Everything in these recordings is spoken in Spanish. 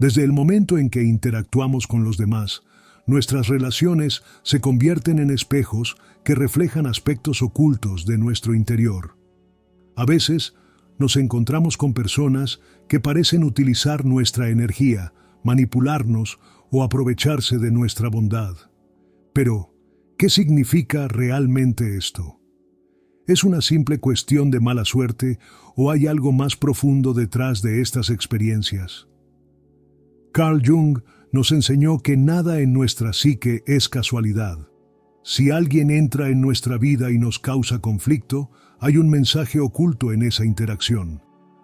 Desde el momento en que interactuamos con los demás, nuestras relaciones se convierten en espejos que reflejan aspectos ocultos de nuestro interior. A veces, nos encontramos con personas que parecen utilizar nuestra energía, manipularnos o aprovecharse de nuestra bondad. Pero, ¿qué significa realmente esto? ¿Es una simple cuestión de mala suerte o hay algo más profundo detrás de estas experiencias? Carl Jung nos enseñó que nada en nuestra psique es casualidad. Si alguien entra en nuestra vida y nos causa conflicto, hay un mensaje oculto en esa interacción.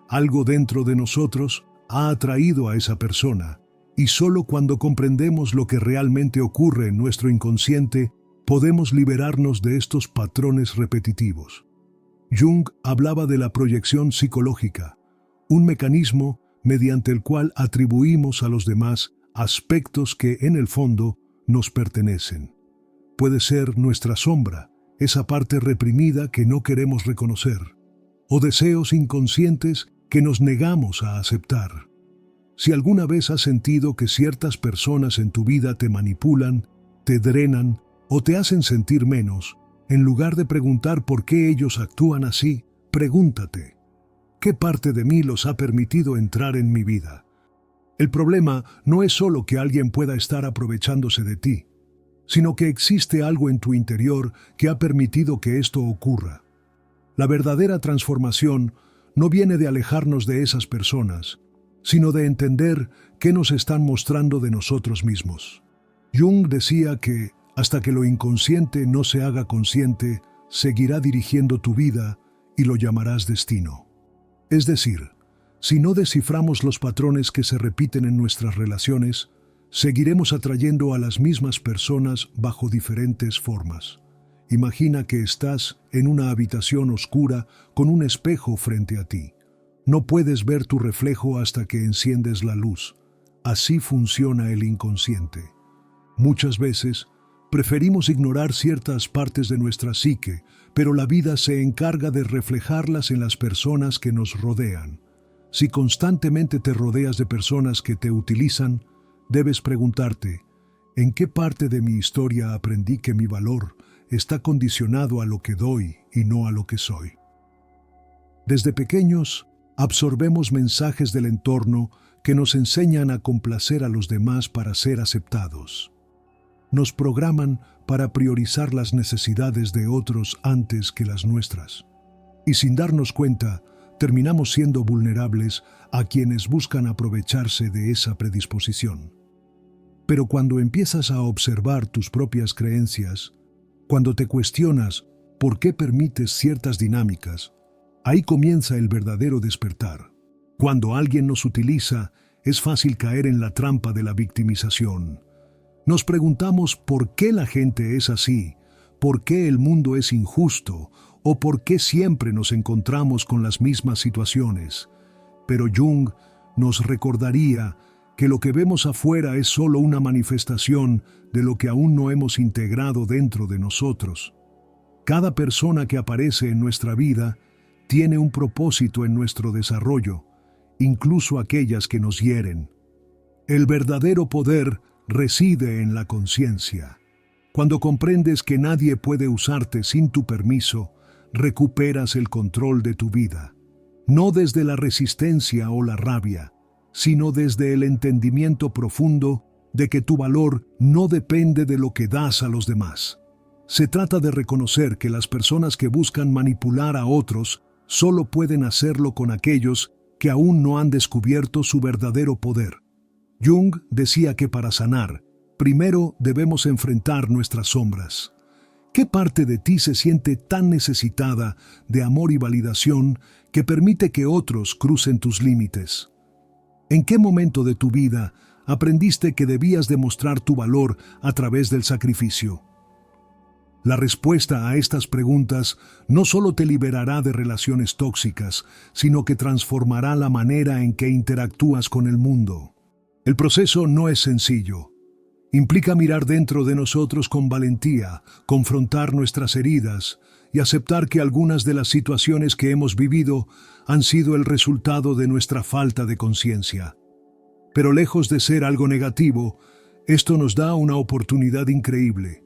Algo dentro de nosotros ha atraído a esa persona, y solo cuando comprendemos lo que realmente ocurre en nuestro inconsciente, podemos liberarnos de estos patrones repetitivos. Jung hablaba de la proyección psicológica, un mecanismo mediante el cual atribuimos a los demás aspectos que, en el fondo, nos pertenecen. Puede ser nuestra sombra, esa parte reprimida que no queremos reconocer, o deseos inconscientes que nos negamos a aceptar. Si alguna vez has sentido que ciertas personas en tu vida te manipulan, te drenan o te hacen sentir menos, en lugar de preguntar por qué ellos actúan así, pregúntate, ¿qué parte de mí los ha permitido entrar en mi vida? El problema no es solo que alguien pueda estar aprovechándose de ti, sino que existe algo en tu interior que ha permitido que esto ocurra. La verdadera transformación no viene de alejarnos de esas personas, sino de entender qué nos están mostrando de nosotros mismos. Jung decía que, hasta que lo inconsciente no se haga consciente, seguirá dirigiendo tu vida y lo llamarás destino. Es decir, si no desciframos los patrones que se repiten en nuestras relaciones, seguiremos atrayendo a las mismas personas bajo diferentes formas. Imagina que estás en una habitación oscura con un espejo frente a ti. No puedes ver tu reflejo hasta que enciendes la luz. Así funciona el inconsciente. Muchas veces, preferimos ignorar ciertas partes de nuestra psique, pero la vida se encarga de reflejarlas en las personas que nos rodean. Si constantemente te rodeas de personas que te utilizan, debes preguntarte, ¿en qué parte de mi historia aprendí que mi valor está condicionado a lo que doy y no a lo que soy? Desde pequeños, absorbemos mensajes del entorno que nos enseñan a complacer a los demás para ser aceptados. Nos programan para priorizar las necesidades de otros antes que las nuestras. Y sin darnos cuenta, terminamos siendo vulnerables a quienes buscan aprovecharse de esa predisposición. Pero cuando empiezas a observar tus propias creencias, cuando te cuestionas por qué permites ciertas dinámicas, ahí comienza el verdadero despertar. Cuando alguien nos utiliza, es fácil caer en la trampa de la victimización. Nos preguntamos por qué la gente es así, por qué el mundo es injusto o por qué siempre nos encontramos con las mismas situaciones. Pero Jung nos recordaría que lo que vemos afuera es solo una manifestación de lo que aún no hemos integrado dentro de nosotros. Cada persona que aparece en nuestra vida tiene un propósito en nuestro desarrollo, incluso aquellas que nos hieren. El verdadero poder reside en la conciencia. Cuando comprendes que nadie puede usarte sin tu permiso, recuperas el control de tu vida, no desde la resistencia o la rabia, sino desde el entendimiento profundo de que tu valor no depende de lo que das a los demás. Se trata de reconocer que las personas que buscan manipular a otros solo pueden hacerlo con aquellos que aún no han descubierto su verdadero poder. Jung decía que para sanar, primero debemos enfrentar nuestras sombras. ¿Qué parte de ti se siente tan necesitada de amor y validación que permite que otros crucen tus límites? ¿En qué momento de tu vida aprendiste que debías demostrar tu valor a través del sacrificio? La respuesta a estas preguntas no solo te liberará de relaciones tóxicas, sino que transformará la manera en que interactúas con el mundo. El proceso no es sencillo. Implica mirar dentro de nosotros con valentía, confrontar nuestras heridas y aceptar que algunas de las situaciones que hemos vivido han sido el resultado de nuestra falta de conciencia. Pero lejos de ser algo negativo, esto nos da una oportunidad increíble.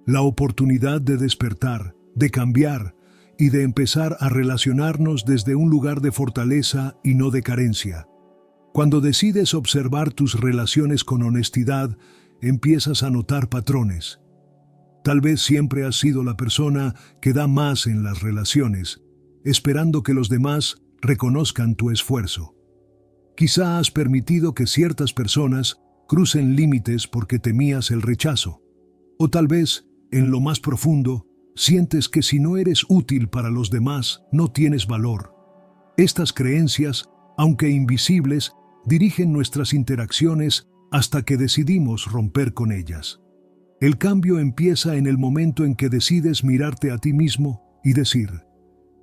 La oportunidad de despertar, de cambiar y de empezar a relacionarnos desde un lugar de fortaleza y no de carencia. Cuando decides observar tus relaciones con honestidad, empiezas a notar patrones. Tal vez siempre has sido la persona que da más en las relaciones, esperando que los demás reconozcan tu esfuerzo. Quizá has permitido que ciertas personas crucen límites porque temías el rechazo. O tal vez, en lo más profundo, sientes que si no eres útil para los demás, no tienes valor. Estas creencias, aunque invisibles, dirigen nuestras interacciones hasta que decidimos romper con ellas. El cambio empieza en el momento en que decides mirarte a ti mismo y decir: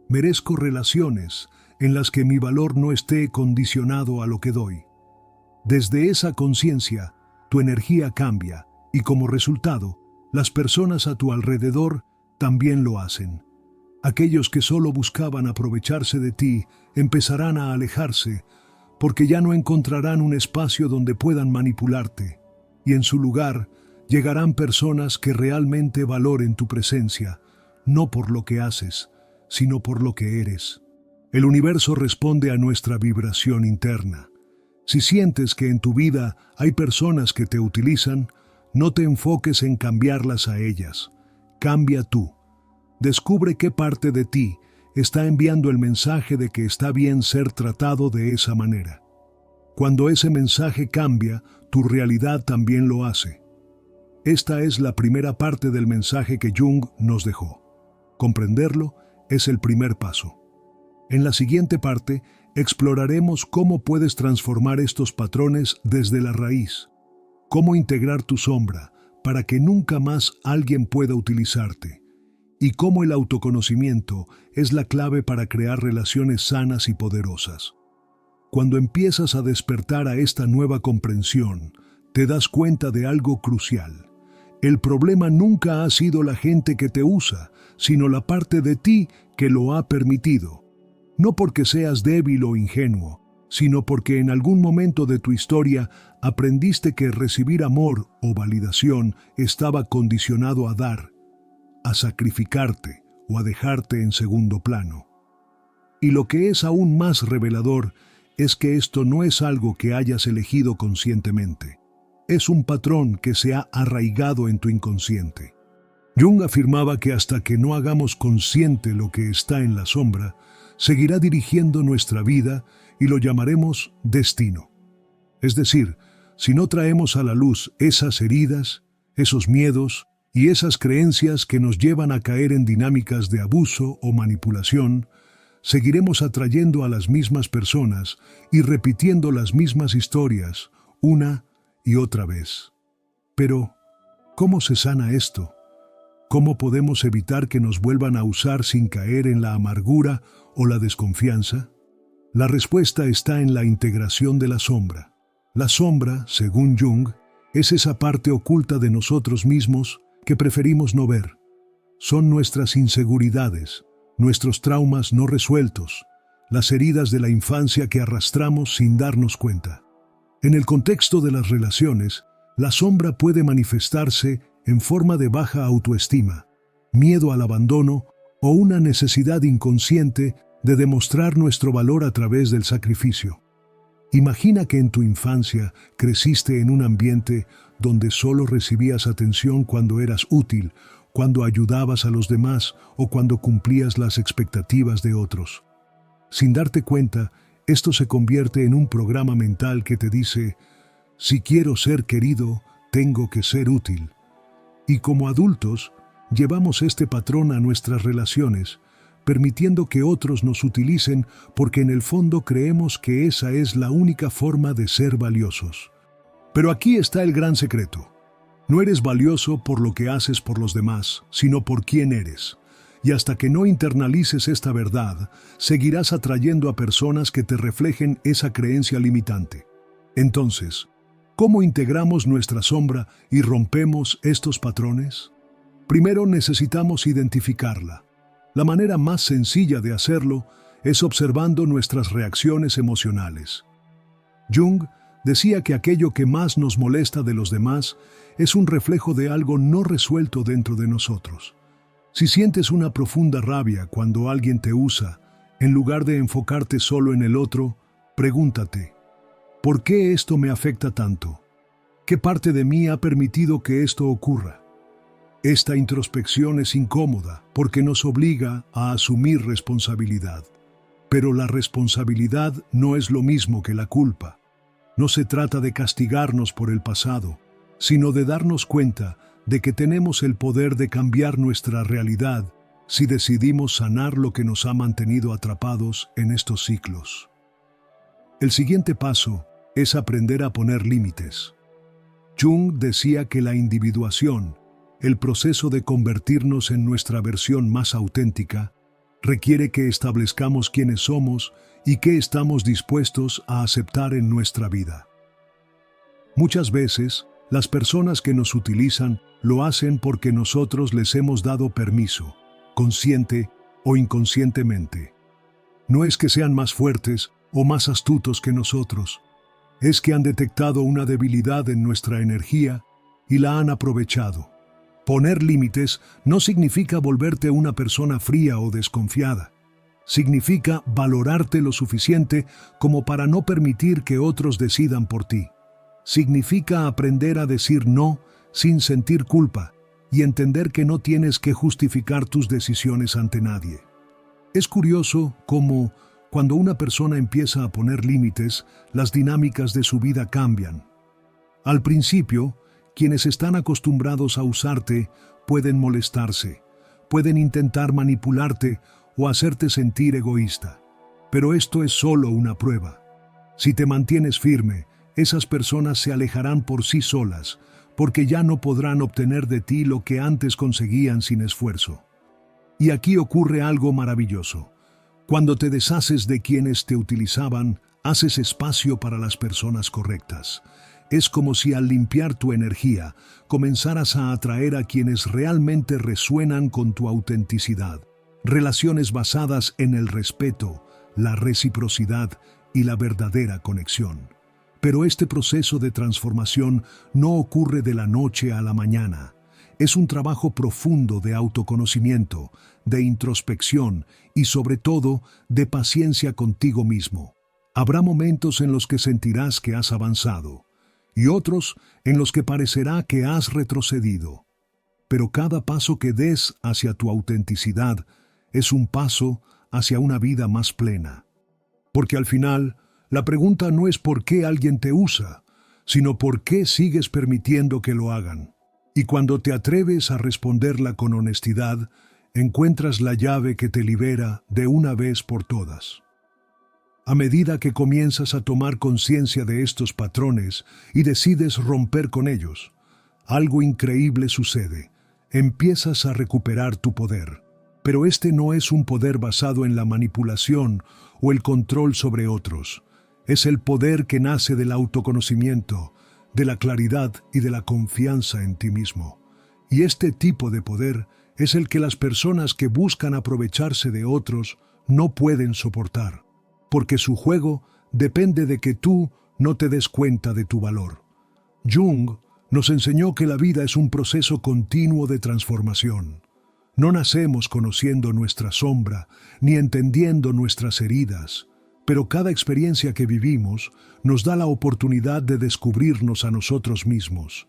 merezco relaciones en las que mi valor no esté condicionado a lo que doy. Desde esa conciencia, tu energía cambia y como resultado, las personas a tu alrededor también lo hacen. Aquellos que solo buscaban aprovecharse de ti empezarán a alejarse porque ya no encontrarán un espacio donde puedan manipularte, y en su lugar llegarán personas que realmente valoren tu presencia, no por lo que haces, sino por lo que eres. El universo responde a nuestra vibración interna. Si sientes que en tu vida hay personas que te utilizan, no te enfoques en cambiarlas a ellas. Cambia tú. Descubre qué parte de ti está enviando el mensaje de que está bien ser tratado de esa manera. Cuando ese mensaje cambia, tu realidad también lo hace. Esta es la primera parte del mensaje que Jung nos dejó. Comprenderlo es el primer paso. En la siguiente parte, exploraremos cómo puedes transformar estos patrones desde la raíz. Cómo integrar tu sombra para que nunca más alguien pueda utilizarte. Y cómo el autoconocimiento es la clave para crear relaciones sanas y poderosas. Cuando empiezas a despertar a esta nueva comprensión, te das cuenta de algo crucial. El problema nunca ha sido la gente que te usa, sino la parte de ti que lo ha permitido. No porque seas débil o ingenuo, sino porque en algún momento de tu historia aprendiste que recibir amor o validación estaba condicionado a dar, a sacrificarte o a dejarte en segundo plano. Y lo que es aún más revelador es que esto no es algo que hayas elegido conscientemente. Es un patrón que se ha arraigado en tu inconsciente. Jung afirmaba que hasta que no hagamos consciente lo que está en la sombra, seguirá dirigiendo nuestra vida y lo llamaremos destino. Es decir, si no traemos a la luz esas heridas, esos miedos y esas creencias que nos llevan a caer en dinámicas de abuso o manipulación, seguiremos atrayendo a las mismas personas y repitiendo las mismas historias una y otra vez. Pero, ¿cómo se sana esto? ¿Cómo podemos evitar que nos vuelvan a usar sin caer en la amargura o la desconfianza? La respuesta está en la integración de la sombra. La sombra, según Jung, es esa parte oculta de nosotros mismos que preferimos no ver. Son nuestras inseguridades, nuestros traumas no resueltos, las heridas de la infancia que arrastramos sin darnos cuenta. En el contexto de las relaciones, la sombra puede manifestarse en forma de baja autoestima, miedo al abandono o una necesidad inconsciente de demostrar nuestro valor a través del sacrificio. Imagina que en tu infancia creciste en un ambiente donde solo recibías atención cuando eras útil, cuando ayudabas a los demás o cuando cumplías las expectativas de otros. Sin darte cuenta, esto se convierte en un programa mental que te dice: si quiero ser querido, tengo que ser útil. Y como adultos, llevamos este patrón a nuestras relaciones, permitiendo que otros nos utilicen porque en el fondo creemos que esa es la única forma de ser valiosos. Pero aquí está el gran secreto. No eres valioso por lo que haces por los demás, sino por quién eres. Y hasta que no internalices esta verdad, seguirás atrayendo a personas que te reflejen esa creencia limitante. Entonces, ¿cómo integramos nuestra sombra y rompemos estos patrones? Primero necesitamos identificarla. La manera más sencilla de hacerlo es observando nuestras reacciones emocionales. Jung Decía que aquello que más nos molesta de los demás es un reflejo de algo no resuelto dentro de nosotros. Si sientes una profunda rabia cuando alguien te usa, en lugar de enfocarte solo en el otro, pregúntate, ¿por qué esto me afecta tanto? ¿Qué parte de mí ha permitido que esto ocurra? Esta introspección es incómoda porque nos obliga a asumir responsabilidad. Pero la responsabilidad no es lo mismo que la culpa. No se trata de castigarnos por el pasado, sino de darnos cuenta de que tenemos el poder de cambiar nuestra realidad si decidimos sanar lo que nos ha mantenido atrapados en estos ciclos. El siguiente paso es aprender a poner límites. Jung decía que la individuación, el proceso de convertirnos en nuestra versión más auténtica, requiere que establezcamos quiénes somos y qué estamos dispuestos a aceptar en nuestra vida. Muchas veces, las personas que nos utilizan lo hacen porque nosotros les hemos dado permiso, consciente o inconscientemente. No es que sean más fuertes o más astutos que nosotros, es que han detectado una debilidad en nuestra energía y la han aprovechado. Poner límites no significa volverte una persona fría o desconfiada. Significa valorarte lo suficiente como para no permitir que otros decidan por ti. Significa aprender a decir no sin sentir culpa y entender que no tienes que justificar tus decisiones ante nadie. Es curioso cómo, cuando una persona empieza a poner límites, las dinámicas de su vida cambian. Al principio, quienes están acostumbrados a usarte pueden molestarse, pueden intentar manipularte o hacerte sentir egoísta. Pero esto es solo una prueba. Si te mantienes firme, esas personas se alejarán por sí solas, porque ya no podrán obtener de ti lo que antes conseguían sin esfuerzo. Y aquí ocurre algo maravilloso. Cuando te deshaces de quienes te utilizaban, haces espacio para las personas correctas. Es como si al limpiar tu energía, comenzaras a atraer a quienes realmente resuenan con tu autenticidad. Relaciones basadas en el respeto, la reciprocidad y la verdadera conexión. Pero este proceso de transformación no ocurre de la noche a la mañana. Es un trabajo profundo de autoconocimiento, de introspección y sobre todo de paciencia contigo mismo. Habrá momentos en los que sentirás que has avanzado y otros en los que parecerá que has retrocedido. Pero cada paso que des hacia tu autenticidad es un paso hacia una vida más plena. Porque al final, la pregunta no es por qué alguien te usa, sino por qué sigues permitiendo que lo hagan. Y cuando te atreves a responderla con honestidad, encuentras la llave que te libera de una vez por todas. A medida que comienzas a tomar conciencia de estos patrones y decides romper con ellos, algo increíble sucede. Empiezas a recuperar tu poder. Pero este no es un poder basado en la manipulación o el control sobre otros. Es el poder que nace del autoconocimiento, de la claridad y de la confianza en ti mismo. Y este tipo de poder es el que las personas que buscan aprovecharse de otros no pueden soportar, porque su juego depende de que tú no te des cuenta de tu valor. Jung nos enseñó que la vida es un proceso continuo de transformación. No nacemos conociendo nuestra sombra, ni entendiendo nuestras heridas, pero cada experiencia que vivimos nos da la oportunidad de descubrirnos a nosotros mismos.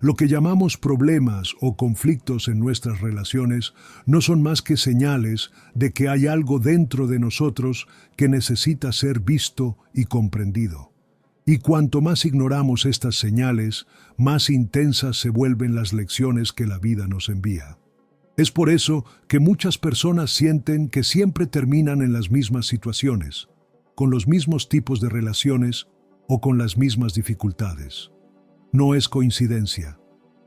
Lo que llamamos problemas o conflictos en nuestras relaciones no son más que señales de que hay algo dentro de nosotros que necesita ser visto y comprendido. Y cuanto más ignoramos estas señales, más intensas se vuelven las lecciones que la vida nos envía. Es por eso que muchas personas sienten que siempre terminan en las mismas situaciones, con los mismos tipos de relaciones o con las mismas dificultades. No es coincidencia.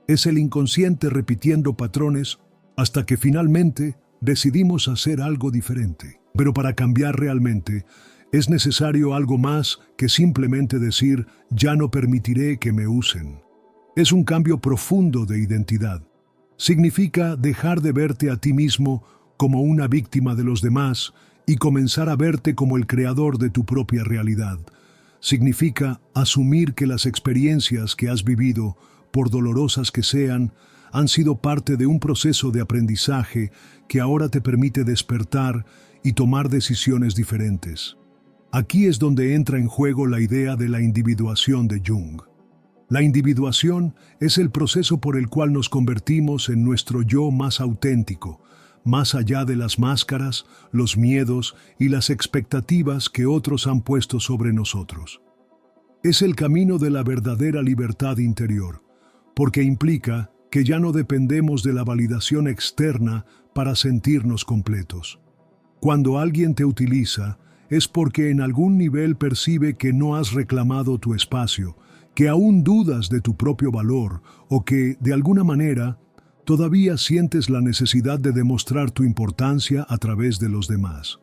Es el inconsciente repitiendo patrones hasta que finalmente decidimos hacer algo diferente. Pero para cambiar realmente, es necesario algo más que simplemente decir, ya no permitiré que me usen. Es un cambio profundo de identidad. Significa dejar de verte a ti mismo como una víctima de los demás y comenzar a verte como el creador de tu propia realidad. Significa asumir que las experiencias que has vivido, por dolorosas que sean, han sido parte de un proceso de aprendizaje que ahora te permite despertar y tomar decisiones diferentes. Aquí es donde entra en juego la idea de la individuación de Jung. La individuación es el proceso por el cual nos convertimos en nuestro yo más auténtico, más allá de las máscaras, los miedos y las expectativas que otros han puesto sobre nosotros. Es el camino de la verdadera libertad interior, porque implica que ya no dependemos de la validación externa para sentirnos completos. Cuando alguien te utiliza, es porque en algún nivel percibe que no has reclamado tu espacio, que aún dudas de tu propio valor o que, de alguna manera, todavía sientes la necesidad de demostrar tu importancia a través de los demás.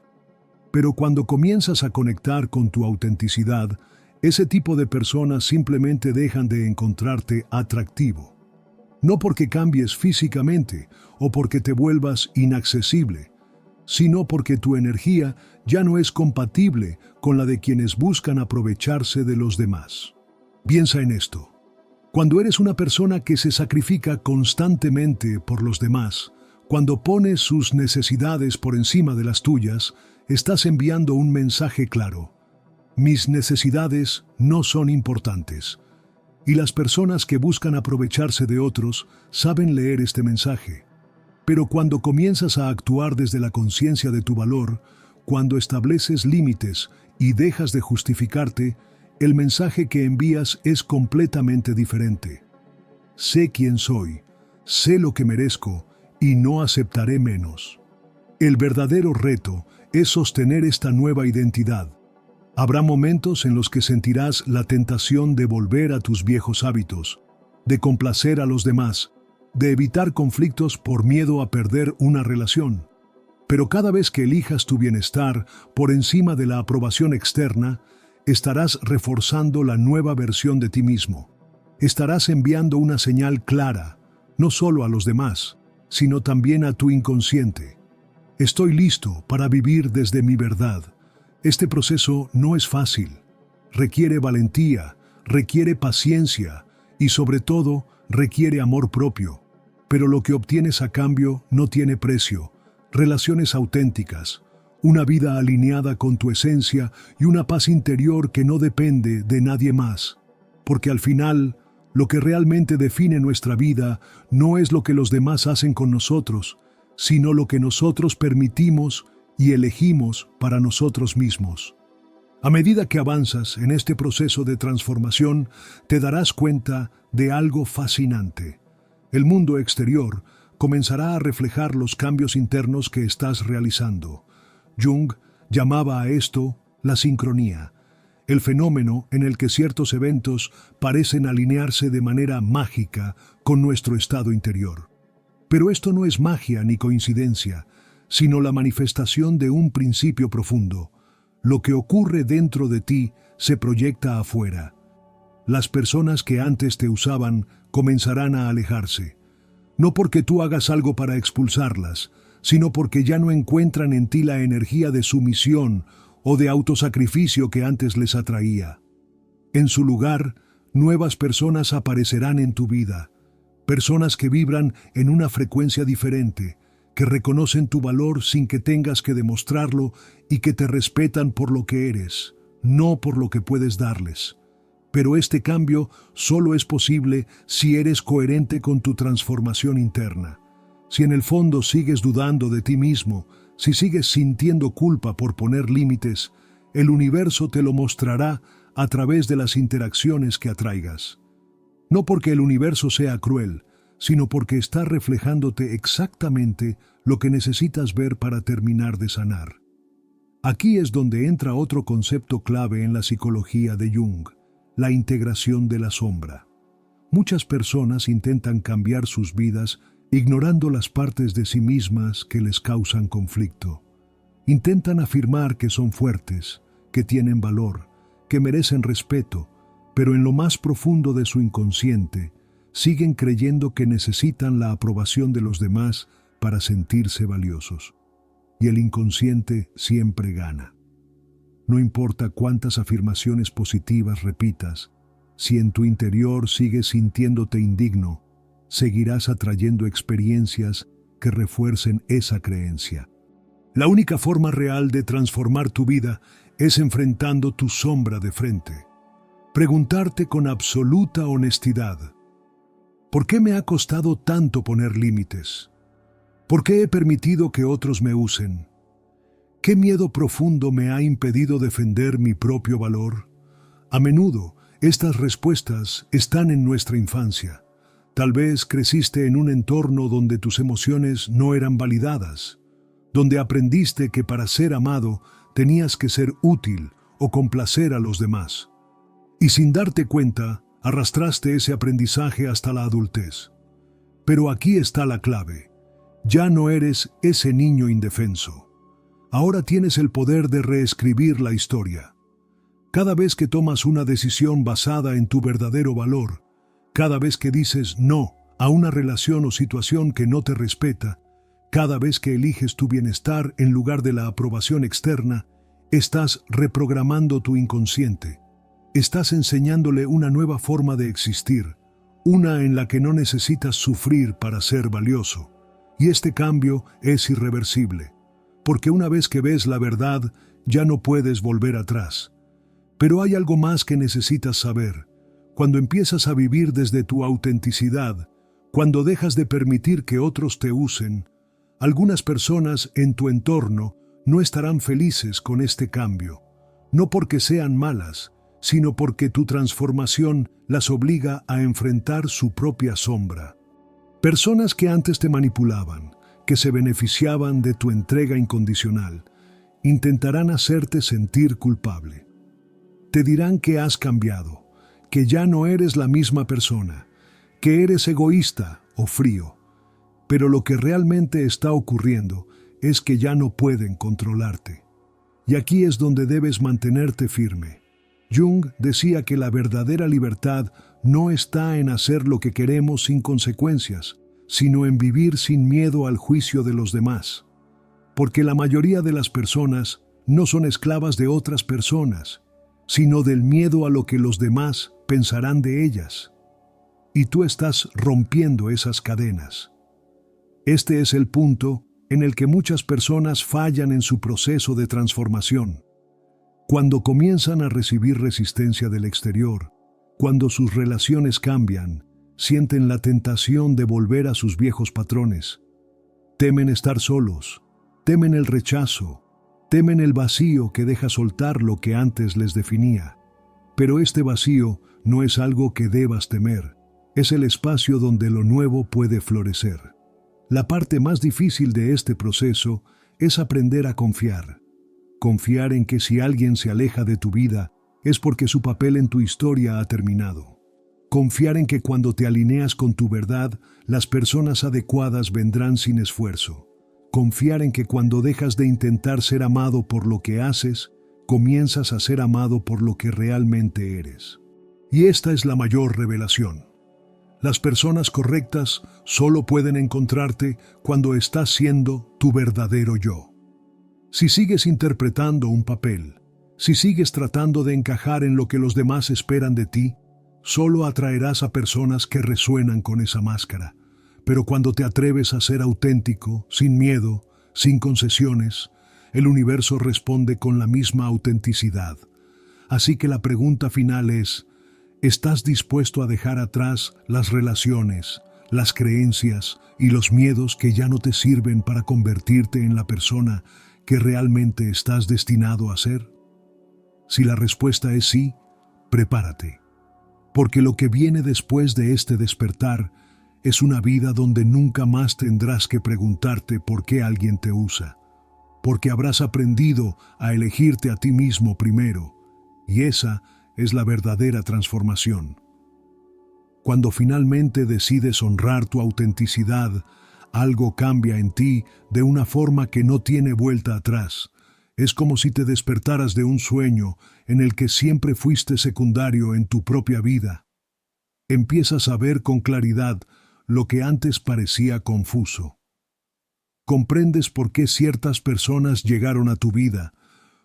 Pero cuando comienzas a conectar con tu autenticidad, ese tipo de personas simplemente dejan de encontrarte atractivo. No porque cambies físicamente o porque te vuelvas inaccesible, sino porque tu energía ya no es compatible con la de quienes buscan aprovecharse de los demás. Piensa en esto. Cuando eres una persona que se sacrifica constantemente por los demás, cuando pones sus necesidades por encima de las tuyas, estás enviando un mensaje claro. Mis necesidades no son importantes. Y las personas que buscan aprovecharse de otros saben leer este mensaje. Pero cuando comienzas a actuar desde la conciencia de tu valor, cuando estableces límites y dejas de justificarte, el mensaje que envías es completamente diferente. Sé quién soy, sé lo que merezco y no aceptaré menos. El verdadero reto es sostener esta nueva identidad. Habrá momentos en los que sentirás la tentación de volver a tus viejos hábitos, de complacer a los demás, de evitar conflictos por miedo a perder una relación. Pero cada vez que elijas tu bienestar por encima de la aprobación externa, estarás reforzando la nueva versión de ti mismo. Estarás enviando una señal clara, no solo a los demás, sino también a tu inconsciente. Estoy listo para vivir desde mi verdad. Este proceso no es fácil. Requiere valentía, requiere paciencia y sobre todo requiere amor propio. Pero lo que obtienes a cambio no tiene precio. Relaciones auténticas, una vida alineada con tu esencia y una paz interior que no depende de nadie más. Porque al final, lo que realmente define nuestra vida no es lo que los demás hacen con nosotros, sino lo que nosotros permitimos y elegimos para nosotros mismos. A medida que avanzas en este proceso de transformación, te darás cuenta de algo fascinante. El mundo exterior comenzará a reflejar los cambios internos que estás realizando. Jung llamaba a esto la sincronía, el fenómeno en el que ciertos eventos parecen alinearse de manera mágica con nuestro estado interior. Pero esto no es magia ni coincidencia, sino la manifestación de un principio profundo. Lo que ocurre dentro de ti se proyecta afuera. Las personas que antes te usaban comenzarán a alejarse. No porque tú hagas algo para expulsarlas, sino porque ya no encuentran en ti la energía de sumisión o de autosacrificio que antes les atraía. En su lugar, nuevas personas aparecerán en tu vida, personas que vibran en una frecuencia diferente, que reconocen tu valor sin que tengas que demostrarlo y que te respetan por lo que eres, no por lo que puedes darles. Pero este cambio solo es posible si eres coherente con tu transformación interna. Si en el fondo sigues dudando de ti mismo, si sigues sintiendo culpa por poner límites, el universo te lo mostrará a través de las interacciones que atraigas. No porque el universo sea cruel, sino porque está reflejándote exactamente lo que necesitas ver para terminar de sanar. Aquí es donde entra otro concepto clave en la psicología de Jung, la integración de la sombra. Muchas personas intentan cambiar sus vidas ignorando las partes de sí mismas que les causan conflicto. Intentan afirmar que son fuertes, que tienen valor, que merecen respeto, pero en lo más profundo de su inconsciente, siguen creyendo que necesitan la aprobación de los demás para sentirse valiosos. Y el inconsciente siempre gana. No importa cuántas afirmaciones positivas repitas, si en tu interior sigues sintiéndote indigno, seguirás atrayendo experiencias que refuercen esa creencia. La única forma real de transformar tu vida es enfrentando tu sombra de frente. Preguntarte con absoluta honestidad: ¿por qué me ha costado tanto poner límites? ¿Por qué he permitido que otros me usen? ¿Qué miedo profundo me ha impedido defender mi propio valor? A menudo, estas respuestas están en nuestra infancia. Tal vez creciste en un entorno donde tus emociones no eran validadas, donde aprendiste que para ser amado tenías que ser útil o complacer a los demás. Y sin darte cuenta, arrastraste ese aprendizaje hasta la adultez. Pero aquí está la clave. Ya no eres ese niño indefenso. Ahora tienes el poder de reescribir la historia. Cada vez que tomas una decisión basada en tu verdadero valor, cada vez que dices no a una relación o situación que no te respeta, cada vez que eliges tu bienestar en lugar de la aprobación externa, estás reprogramando tu inconsciente. Estás enseñándole una nueva forma de existir, una en la que no necesitas sufrir para ser valioso. Y este cambio es irreversible, porque una vez que ves la verdad, ya no puedes volver atrás. Pero hay algo más que necesitas saber. Cuando empiezas a vivir desde tu autenticidad, cuando dejas de permitir que otros te usen, algunas personas en tu entorno no estarán felices con este cambio, no porque sean malas, sino porque tu transformación las obliga a enfrentar su propia sombra. Personas que antes te manipulaban, que se beneficiaban de tu entrega incondicional, intentarán hacerte sentir culpable. Te dirán que has cambiado, que ya no eres la misma persona, que eres egoísta o frío. Pero lo que realmente está ocurriendo es que ya no pueden controlarte. Y aquí es donde debes mantenerte firme. Jung decía que la verdadera libertad no está en hacer lo que queremos sin consecuencias, sino en vivir sin miedo al juicio de los demás. Porque la mayoría de las personas no son esclavas de otras personas, sino del miedo a lo que los demás pensarán de ellas. Y tú estás rompiendo esas cadenas. Este es el punto en el que muchas personas fallan en su proceso de transformación. Cuando comienzan a recibir resistencia del exterior, cuando sus relaciones cambian, sienten la tentación de volver a sus viejos patrones. Temen estar solos, temen el rechazo, temen el vacío que deja soltar lo que antes les definía. Pero este vacío no es algo que debas temer, es el espacio donde lo nuevo puede florecer. La parte más difícil de este proceso es aprender a confiar. Confiar en que si alguien se aleja de tu vida es porque su papel en tu historia ha terminado. Confiar en que cuando te alineas con tu verdad, las personas adecuadas vendrán sin esfuerzo. Confiar en que cuando dejas de intentar ser amado por lo que haces, comienzas a ser amado por lo que realmente eres. Y esta es la mayor revelación. Las personas correctas solo pueden encontrarte cuando estás siendo tu verdadero yo. Si sigues interpretando un papel, si sigues tratando de encajar en lo que los demás esperan de ti, solo atraerás a personas que resuenan con esa máscara. Pero cuando te atreves a ser auténtico, sin miedo, sin concesiones, el universo responde con la misma autenticidad. Así que la pregunta final es: ¿estás dispuesto a dejar atrás las relaciones, las creencias y los miedos que ya no te sirven para convertirte en la persona que realmente estás destinado a ser? Si la respuesta es sí, prepárate. Porque lo que viene después de este despertar es una vida donde nunca más tendrás que preguntarte por qué alguien te usa. Porque habrás aprendido a elegirte a ti mismo primero. Y esa es la verdadera transformación. Cuando finalmente decides honrar tu autenticidad, algo cambia en ti de una forma que no tiene vuelta atrás. Es como si te despertaras de un sueño en el que siempre fuiste secundario en tu propia vida. Empiezas a ver con claridad lo que antes parecía confuso. Comprendes por qué ciertas personas llegaron a tu vida,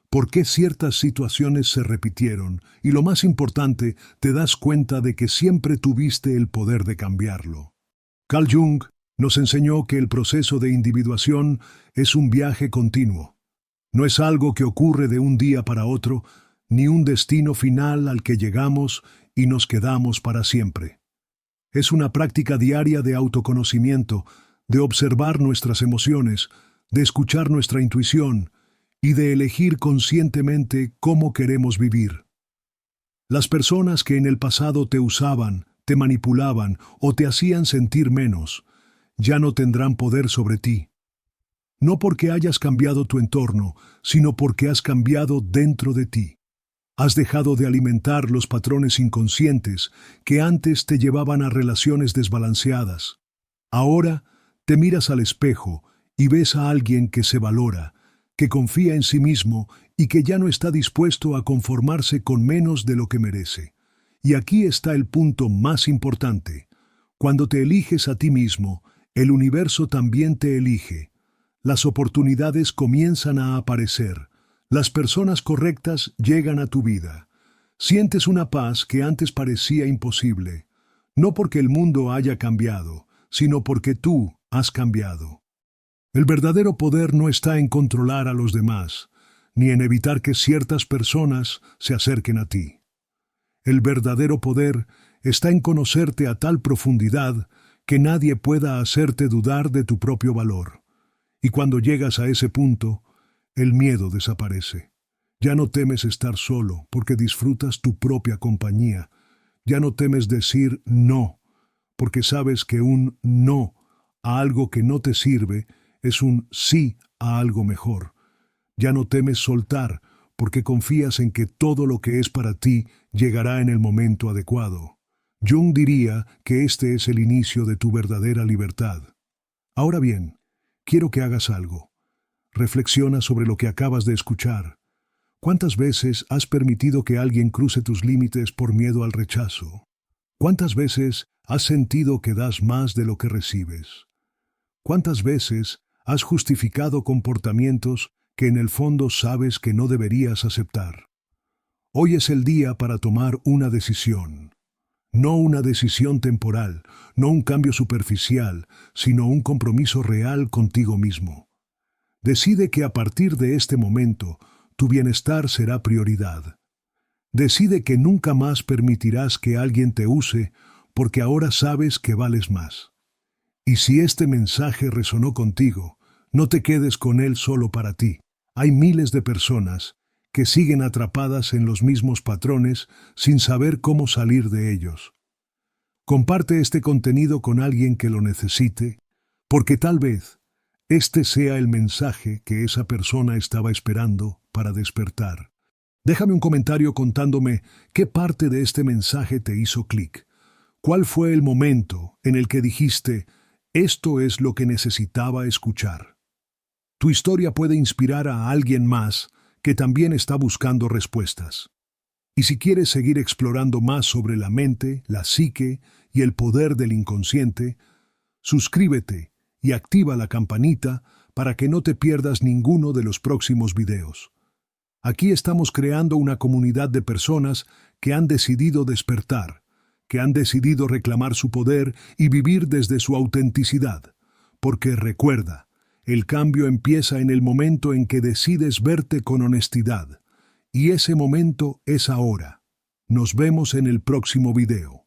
por qué ciertas situaciones se repitieron y, lo más importante, te das cuenta de que siempre tuviste el poder de cambiarlo. Carl Jung nos enseñó que el proceso de individuación es un viaje continuo. No es algo que ocurre de un día para otro, ni un destino final al que llegamos y nos quedamos para siempre. Es una práctica diaria de autoconocimiento, de observar nuestras emociones, de escuchar nuestra intuición y de elegir conscientemente cómo queremos vivir. Las personas que en el pasado te usaban, te manipulaban o te hacían sentir menos, ya no tendrán poder sobre ti. No porque hayas cambiado tu entorno, sino porque has cambiado dentro de ti. Has dejado de alimentar los patrones inconscientes que antes te llevaban a relaciones desbalanceadas. Ahora te miras al espejo y ves a alguien que se valora, que confía en sí mismo y que ya no está dispuesto a conformarse con menos de lo que merece. Y aquí está el punto más importante. Cuando te eliges a ti mismo, el universo también te elige. Las oportunidades comienzan a aparecer. Las personas correctas llegan a tu vida. Sientes una paz que antes parecía imposible, no porque el mundo haya cambiado, sino porque tú has cambiado. El verdadero poder no está en controlar a los demás, ni en evitar que ciertas personas se acerquen a ti. El verdadero poder está en conocerte a tal profundidad que nadie pueda hacerte dudar de tu propio valor. Y cuando llegas a ese punto, el miedo desaparece. Ya no temes estar solo porque disfrutas tu propia compañía. Ya no temes decir no, porque sabes que un no a algo que no te sirve es un sí a algo mejor. Ya no temes soltar porque confías en que todo lo que es para ti llegará en el momento adecuado. Jung diría que este es el inicio de tu verdadera libertad. Ahora bien, quiero que hagas algo. Reflexiona sobre lo que acabas de escuchar. ¿Cuántas veces has permitido que alguien cruce tus límites por miedo al rechazo? ¿Cuántas veces has sentido que das más de lo que recibes? ¿Cuántas veces has justificado comportamientos que en el fondo sabes que no deberías aceptar? Hoy es el día para tomar una decisión. No una decisión temporal, no un cambio superficial, sino un compromiso real contigo mismo. Decide que a partir de este momento, tu bienestar será prioridad. Decide que nunca más permitirás que alguien te use porque ahora sabes que vales más. Y si este mensaje resonó contigo, no te quedes con él solo para ti. Hay miles de personas que siguen atrapadas en los mismos patrones sin saber cómo salir de ellos. Comparte este contenido con alguien que lo necesite, porque tal vez este sea el mensaje que esa persona estaba esperando para despertar. Déjame un comentario contándome qué parte de este mensaje te hizo clic. ¿Cuál fue el momento en el que dijiste, esto es lo que necesitaba escuchar? Tu historia puede inspirar a alguien más que también está buscando respuestas. Y si quieres seguir explorando más sobre la mente, la psique y el poder del inconsciente, suscríbete y activa la campanita para que no te pierdas ninguno de los próximos videos. Aquí estamos creando una comunidad de personas que han decidido despertar, que han decidido reclamar su poder y vivir desde su autenticidad. Porque recuerda, el cambio empieza en el momento en que decides verte con honestidad. Y ese momento es ahora. Nos vemos en el próximo video.